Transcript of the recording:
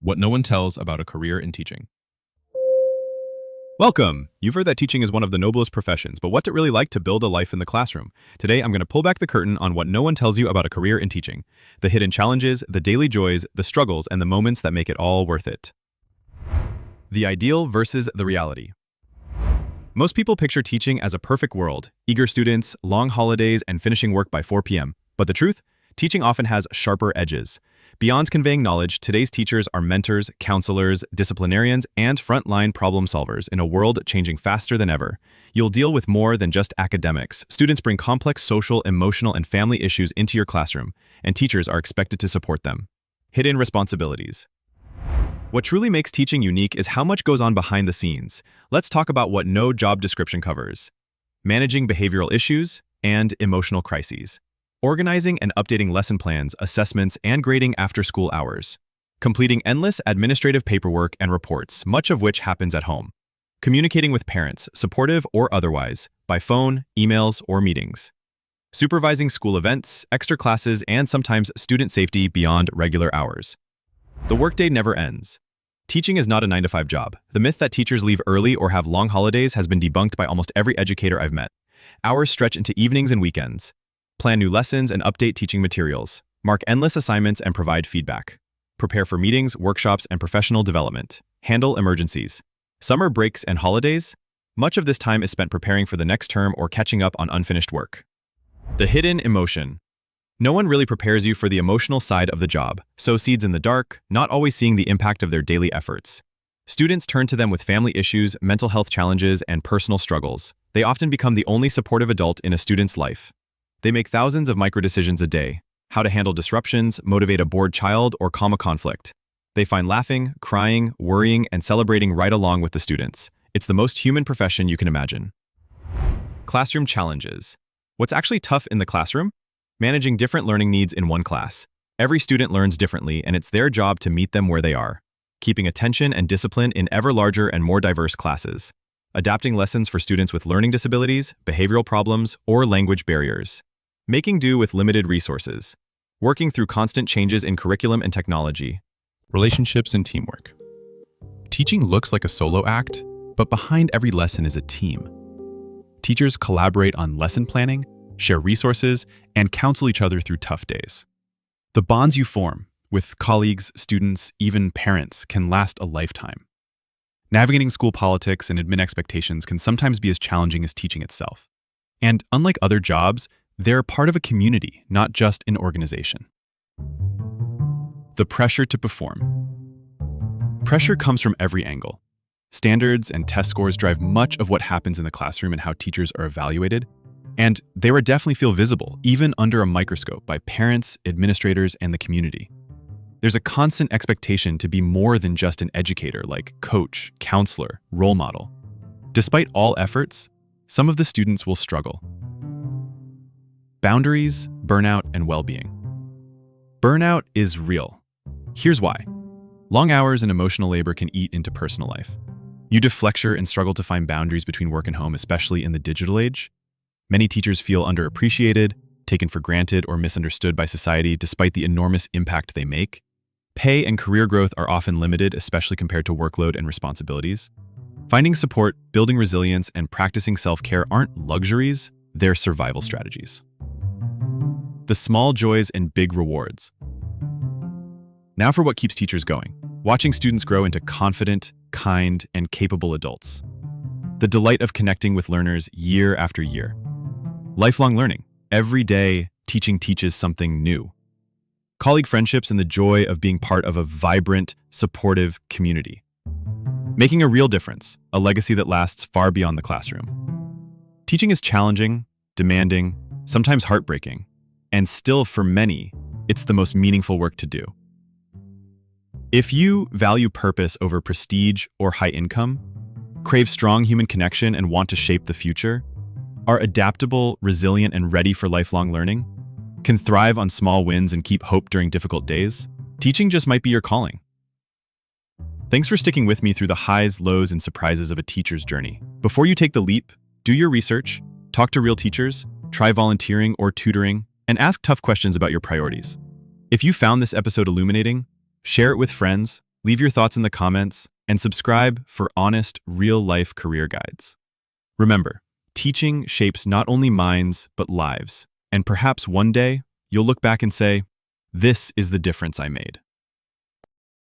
What no one tells about a career in teaching. Welcome! You've heard that teaching is one of the noblest professions, but what's it really like to build a life in the classroom? Today, I'm going to pull back the curtain on what no one tells you about a career in teaching. The hidden challenges, the daily joys, the struggles, and the moments that make it all worth it. The ideal versus the reality. Most people picture teaching as a perfect world, eager students, long holidays, and finishing work by 4 p.m. But the truth? Teaching often has sharper edges. Beyond conveying knowledge, today's teachers are mentors, counselors, disciplinarians, and frontline problem solvers in a world changing faster than ever. You'll deal with more than just academics. Students bring complex social, emotional, and family issues into your classroom, and teachers are expected to support them. Hidden responsibilities. What truly makes teaching unique is how much goes on behind the scenes. Let's talk about what no job description covers. Managing behavioral issues and emotional crises. Organizing and updating lesson plans, assessments, and grading after school hours. Completing endless administrative paperwork and reports, much of which happens at home. Communicating with parents, supportive or otherwise, by phone, emails, or meetings. Supervising school events, extra classes, and sometimes student safety beyond regular hours. The workday never ends. Teaching is not a 9-to-5 job. The myth that teachers leave early or have long holidays has been debunked by almost every educator I've met. Hours stretch into evenings and weekends. Plan new lessons and update teaching materials. Mark endless assignments and provide feedback. Prepare for meetings, workshops, and professional development. Handle emergencies. Summer breaks and holidays? Much of this time is spent preparing for the next term or catching up on unfinished work. The hidden emotion. No one really prepares you for the emotional side of the job. Sow seeds in the dark, not always seeing the impact of their daily efforts. Students turn to them with family issues, mental health challenges, and personal struggles. They often become the only supportive adult in a student's life. They make thousands of micro-decisions a day: how to handle disruptions, motivate a bored child, or calm a conflict. They find laughing, crying, worrying, and celebrating right along with the students. It's the most human profession you can imagine. Classroom challenges. What's actually tough in the classroom? Managing different learning needs in one class. Every student learns differently, and it's their job to meet them where they are. Keeping attention and discipline in ever larger and more diverse classes. Adapting lessons for students with learning disabilities, behavioral problems, or language barriers. Making do with limited resources. Working through constant changes in curriculum and technology. Relationships and teamwork. Teaching looks like a solo act, but behind every lesson is a team. Teachers collaborate on lesson planning, share resources, and counsel each other through tough days. The bonds you form with colleagues, students, even parents can last a lifetime. Navigating school politics and admin expectations can sometimes be as challenging as teaching itself. And unlike other jobs, they're part of a community, not just an organization. The pressure to perform. Pressure comes from every angle. Standards and test scores drive much of what happens in the classroom and how teachers are evaluated. And they would definitely feel visible, even under a microscope, by parents, administrators, and the community. There's a constant expectation to be more than just an educator, like coach, counselor, role model. Despite all efforts, some of the students will struggle. Boundaries, burnout, and well-being. Burnout is real. Here's why. Long hours and emotional labor can eat into personal life. You deflecture and struggle to find boundaries between work and home, especially in the digital age. Many teachers feel underappreciated, taken for granted, or misunderstood by society despite the enormous impact they make. Pay and career growth are often limited, especially compared to workload and responsibilities. Finding support, building resilience, and practicing self-care aren't luxuries, they're survival strategies. The small joys and big rewards. Now for what keeps teachers going. Watching students grow into confident, kind, and capable adults. The delight of connecting with learners year after year. Lifelong learning. Every day, teaching teaches something new. Colleague friendships and the joy of being part of a vibrant, supportive community. Making a real difference, a legacy that lasts far beyond the classroom. Teaching is challenging, demanding, sometimes heartbreaking, and still for many, it's the most meaningful work to do. If you value purpose over prestige or high income, crave strong human connection and want to shape the future, are adaptable, resilient, and ready for lifelong learning, can thrive on small wins and keep hope during difficult days, teaching just might be your calling. Thanks for sticking with me through the highs, lows, and surprises of a teacher's journey. Before you take the leap, do your research, talk to real teachers, try volunteering or tutoring, and ask tough questions about your priorities. If you found this episode illuminating, share it with friends, Leave your thoughts in the comments and subscribe for honest, real-life career guides. Remember, teaching shapes not only minds, but lives. And perhaps one day, you'll look back and say, "This is the difference I made."